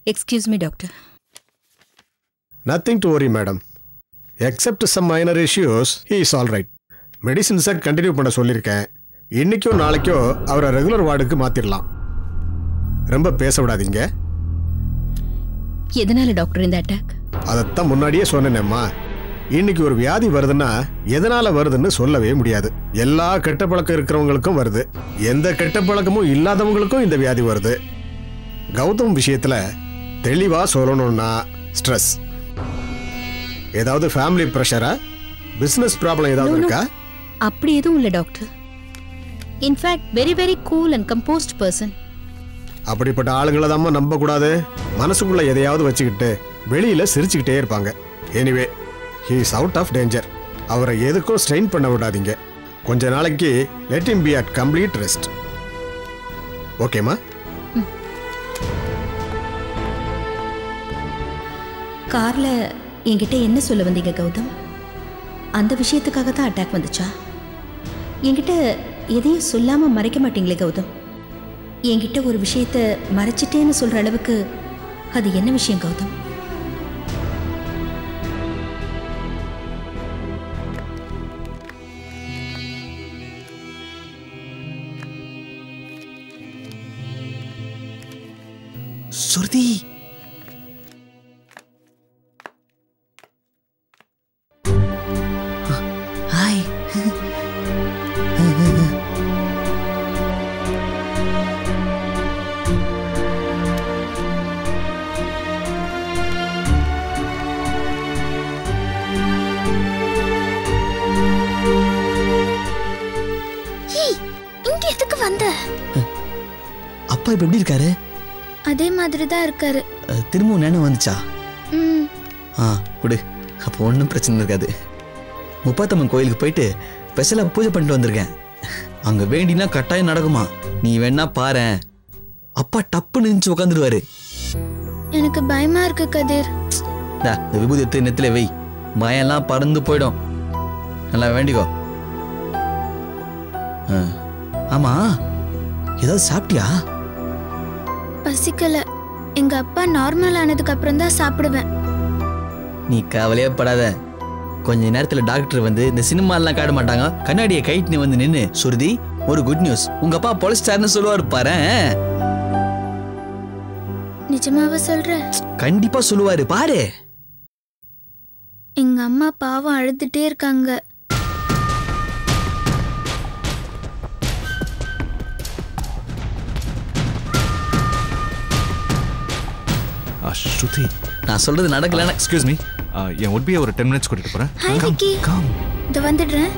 Excuse me, doctor. Nothing to worry, madam. Except some minor issues, he is all right. Medicines continue பண்ண சொல்லிருக்கேன். இன்னைக்கோ நாளைக்கோ அவரை regular வார்டுக்கு மாத்திரலாம். ரொம்ப பேச விடாதீங்க. எதனால டாக்டர் இந்த அட்டாக்? அதத்தான் முன்னாடியே சொன்னேனேம்மா. இன்னைக்கு ஒரு வியாதி வருதுன்னா எதனால வருதுன்னு சொல்லவே முடியாது. எல்லா கெட்ட பழக்கம் இருக்கிறவங்களுக்கும் வருது. எந்த கெட்ட பழக்கமும் இல்லாதவங்களுக்கும் இந்த வியாதி வருது. கௌதம் விஷயத்துல தெளிவா சொல்லணும்னா ஸ்ட்ரெஸ். ஏதாவது ஃபேமிலி பிரஷரா, பிசினஸ் ப்ராப்ளம் ஏதாவது இருக்கா? அப்படி எதுவும் இல்ல doctor. In fact very very cool and compost person. அப்படிப்பட்ட ஆளுங்களை தான் நம்ப கூடாது. மனசுக்குள்ள எதையாவது வச்சுக்கிட்டு வெளியில சிரிச்சுக்கிட்டே இருப்பாங்க. Anyway he is out of danger. அவரை எதுக்கும் ஸ்ட்ரெயின் பண்ண விடாதீங்க. கொஞ்ச நாளைக்கு let him be at complete rest. ஓகேமா? கார்ல என்கிட்ட என்ன சொல்ல வந்தீங்க கௌதம்? அந்த விஷயத்துக்காக தான் அட்டாக் வந்துச்சா? என்கிட்ட எதையும் சொல்லாம மறைக்க மாட்டீங்களே கௌதம். என்கிட்ட ஒரு விஷயத்தை மறைச்சிட்டேன்னு சொல்ற அளவுக்கு அது என்ன விஷயம் கௌதம்? சுருதி, ஹாய். இங்க எதுக்கு வந்த? அப்பா இப்ப எப்படி இருக்காரு? அதே மாதிரி தான் இருக்காரு. திரும்பவும் நேனம் வந்துச்சா? விடு, அப்போ ஒன்றும் பிரச்சனை இருக்காது. முப்பாத்தம்மன் கோயிலுக்கு போயிட்டு ஸ்பெஷலாக பூஜை பண்ணிட்டு வந்திருக்கேன். அங்கே வேண்டினா கட்டாயம் நடக்குமா? நீ வேணா பாரு. அப்பா டப்புன்னு நினைச்சு உட்காந்துருவாரு. எனக்கு பயமா இருக்கு கதிர். இந்த விபூதி எடுத்து நெத்தில வை, பயம்லாம் பறந்து போயிடும். நல்லா வேண்டிக்கோ. ஆமா, ஏதாவது சாப்பிட்டியா? பசிக்கல. எங்க அப்பா நார்மல் ஆனதுக்கு அப்புறம் தான் சாப்பிடுவேன். நீ கவலையே படாத. கொஞ்ச நேரத்துல டாக்டர் வந்து இந்த சினிமா எல்லாம் காட்ட மாட்டாங்க, கண்ணாடியை கைட்டு நீ வந்து நின்னு, சுருதி ஒரு குட் நியூஸ், உங்க அப்பா பொலிஸ்டார்னு சொல்லுவாரு பாரு. நிஜமாவா சொல்ற? கண்டிப்பா சொல்லுவாரு பாரு. எங்க அம்மா பாவம் அழுதுட்டே இருக்காங்க. ஸ்ருதி, நான் சொல்றது நடக்கலன்னா எக்ஸ்கியூஸ் மீ, என் உட்பியை ஒரு 10 minutes கூட்டிட்டு போறேன். ஹாய் விக்கி. இது வந்துடுறேன்.